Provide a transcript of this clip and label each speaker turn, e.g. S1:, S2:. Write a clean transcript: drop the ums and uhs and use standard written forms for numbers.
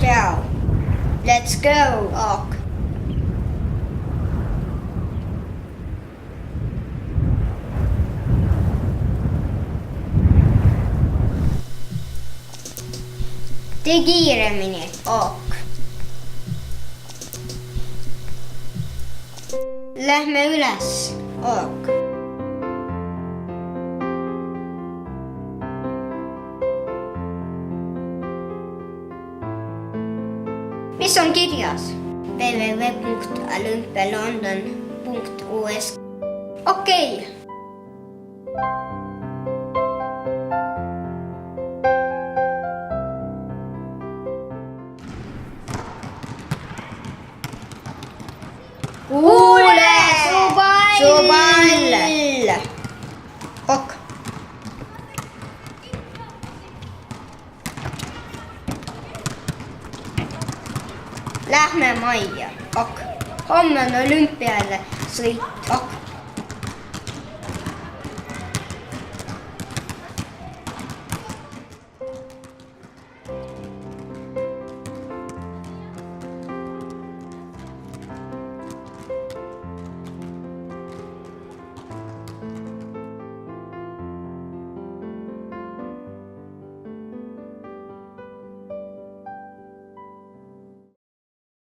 S1: Ciao. Let's go. Ok. Tee kiiremini. Ok. Lähme üles. Ok. Mis on kirjas? www.olympialondon.us. Okei. Kuule, su pall. Ok. Lähme majja. Ok. Homme on olümpiale sõit. Ok.